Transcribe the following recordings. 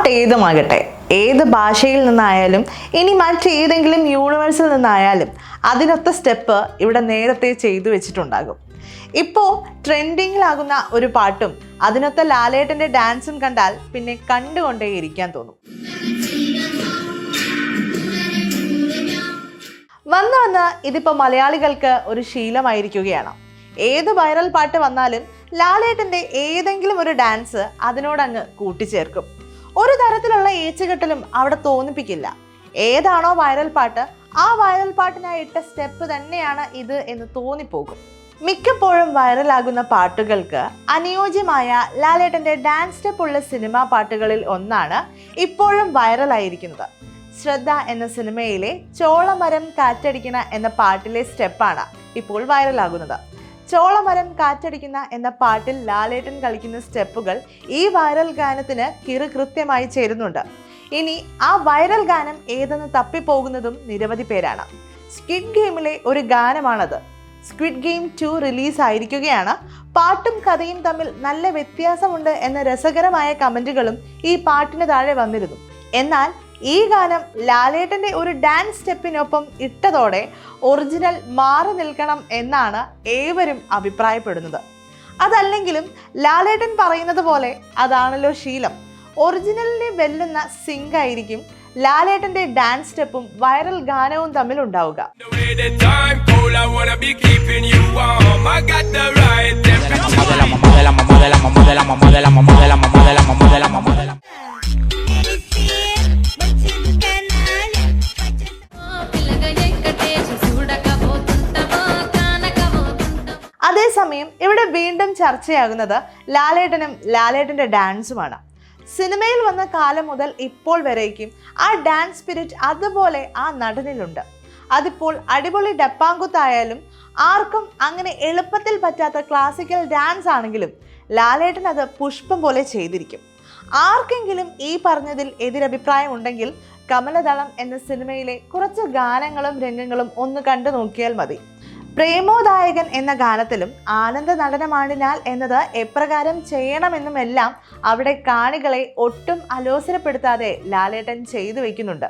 പാട്ട് ഏതുമാകട്ടെ, ഏത് ഭാഷയിൽ നിന്നായാലും ഇനി മറ്റേതെങ്കിലും യൂണിവേഴ്സിൽ നിന്നായാലും അതിനൊത്ത സ്റ്റെപ്പ് ഇവിടെ നേരത്തെ ചെയ്തു വെച്ചിട്ടുണ്ടാകും. ഇപ്പോൾ ട്രെൻഡിങ്ങിലാകുന്ന ഒരു പാട്ടും അതിനൊത്ത ലാലേട്ടൻ്റെ ഡാൻസും കണ്ടാൽ പിന്നെ കണ്ടുകൊണ്ടേയിരിക്കാൻ തോന്നും. വന്ന് ഇതിപ്പോൾ മലയാളികൾക്ക് ഒരു ശീലമായിരിക്കുകയാണ്. ഏത് വൈറൽ പാട്ട് വന്നാലും ലാലേട്ടൻ്റെ ഏതെങ്കിലും ഒരു ഡാൻസ് അതിനോടങ്ങ് കൂട്ടിച്ചേർക്കും. ഒരു തരത്തിലുള്ള ഏച്ചുകെട്ടലും അവിടെ തോന്നിപ്പിക്കില്ല. ഏതാണോ വൈറൽ പാട്ട്, ആ വൈറൽ പാട്ടിനായി ഇട്ട സ്റ്റെപ്പ് തന്നെയാണ് ഇത് എന്ന് തോന്നിപ്പോകും. മിക്കപ്പോഴും വൈറലാകുന്ന പാട്ടുകൾക്ക് അനുയോജ്യമായ ലാലേട്ടൻ്റെ ഡാൻസ് സ്റ്റെപ്പ് ഉള്ള സിനിമാ പാട്ടുകളിൽ ഒന്നാണ് ഇപ്പോഴും വൈറലായിരിക്കുന്നത്. ശ്രദ്ധ എന്ന സിനിമയിലെ ചോളമരം കാറ്റടിക്കണ എന്ന പാട്ടിലെ സ്റ്റെപ്പാണ് ഇപ്പോൾ വൈറലാകുന്നത്. ചോളമരം കാറ്റടിക്കുന്ന എന്ന പാട്ടിൽ ലാലേട്ടൻ കളിക്കുന്ന സ്റ്റെപ്പുകൾ ഈ വൈറൽ ഗാനത്തിന് കൃത്യമായി ചേരുന്നുണ്ട്. ഇനി ആ വൈറൽ ഗാനം ഏതെന്ന് തപ്പിപ്പോകുന്നതും നിരവധി പേരാണ്. സ്ക്വിഡ് ഗെയിമിലെ ഒരു ഗാനമാണത്. സ്ക്വിഡ് ഗെയിം 2 റിലീസ് ആയിരിക്കുകയാണ്. പാട്ടും കഥയും തമ്മിൽ നല്ല വ്യത്യാസമുണ്ട് എന്ന രസകരമായ കമന്റുകളും ഈ പാട്ടിന് താഴെ വന്നിരുന്നു. എന്നാൽ ഈ ഗാനം ലാലേട്ടൻ്റെ ഒരു ഡാൻസ് സ്റ്റെപ്പിനൊപ്പം ഇട്ടതോടെ ഒറിജിനൽ മാറി നിൽക്കണം എന്നാണ് ഏവരും അഭിപ്രായപ്പെടുന്നത്. അതല്ലെങ്കിലും ലാലേട്ടൻ പറയുന്നത് പോലെ അതാണല്ലോ ശീലം. ഒറിജിനലിനെ വെല്ലുന്ന സിങ്ക് ആയിരിക്കും ലാലേട്ടൻ്റെ ഡാൻസ് സ്റ്റെപ്പും വൈറൽ ഗാനവും തമ്മിൽ ഉണ്ടാവുക. അതേസമയം ഇവിടെ വീണ്ടും ചർച്ചയാകുന്നത് ലാലേട്ടനും ലാലേട്ടൻ്റെ ഡാൻസുമാണ്. സിനിമയിൽ വന്ന കാലം മുതൽ ഇപ്പോൾ വരേക്കും ആ ഡാൻസ് സ്പിരിറ്റ് അതുപോലെ ആ നടനിലുണ്ട്. അതിപ്പോൾ അടിപൊളി ഡപ്പാങ്കുത്തായാലും ആർക്കും അങ്ങനെ എളുപ്പത്തിൽ പറ്റാത്ത ക്ലാസിക്കൽ ഡാൻസ് ആണെങ്കിലും ലാലേട്ടൻ അത് പുഷ്പം പോലെ ചെയ്തിരിക്കും. ആർക്കെങ്കിലും ഈ പറഞ്ഞതിൽ എതിരഭിപ്രായം ഉണ്ടെങ്കിൽ കമലദളം എന്ന സിനിമയിലെ കുറച്ച് ഗാനങ്ങളും രംഗങ്ങളും ഒന്ന് കണ്ടു നോക്കിയാൽ മതി. പ്രേമോദായകൻ എന്ന ഗാനത്തിലും ആനന്ദ നടനമാടിനാൽ എന്നത് എപ്രകാരം ചെയ്യണമെന്നുമെല്ലാം അവിടെ കാണികളെ ഒട്ടും അലോസരപ്പെടുത്താതെ ലാലേട്ടൻ ചെയ്തു വെക്കുന്നുണ്ട്.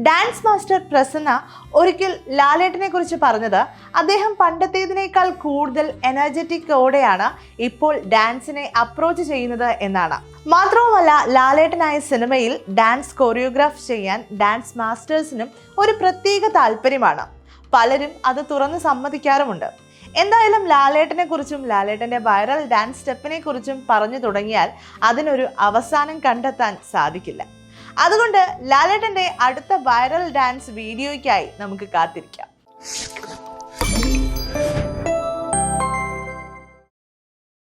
ഡാൻസ് മാസ്റ്റർ പ്രസന്ന ഒരിക്കൽ ലാലേട്ടനെ കുറിച്ച് പറഞ്ഞത് അദ്ദേഹം പണ്ടത്തേതിനേക്കാൾ കൂടുതൽ എനർജറ്റിക്കോടെയാണ് ഇപ്പോൾ ഡാൻസിനെ അപ്രോച്ച് ചെയ്യുന്നത് എന്നാണ്. മാത്രവുമല്ല, ലാലേട്ടനായ സിനിമയിൽ ഡാൻസ് കൊറിയോഗ്രാഫ് ചെയ്യാൻ ഡാൻസ് മാസ്റ്റേഴ്സിനും ഒരു പ്രത്യേക താല്പര്യമാണ്. പലരും അത് തുറന്ന് സമ്മതിക്കാറുമുണ്ട്. എന്തായാലും ലാലേട്ടനെ കുറിച്ചും ലാലേട്ടൻ്റെ വൈറൽ ഡാൻസ് സ്റ്റെപ്പിനെ കുറിച്ചും പറഞ്ഞു തുടങ്ങിയാൽ അതിനൊരു അവസാനം കണ്ടെത്താൻ സാധിക്കില്ല. അതുകൊണ്ട് ലാലേട്ടൻ്റെ അടുത്ത വൈറൽ ഡാൻസ് വീഡിയോയ്ക്കായി നമുക്ക് കാത്തിരിക്കാം.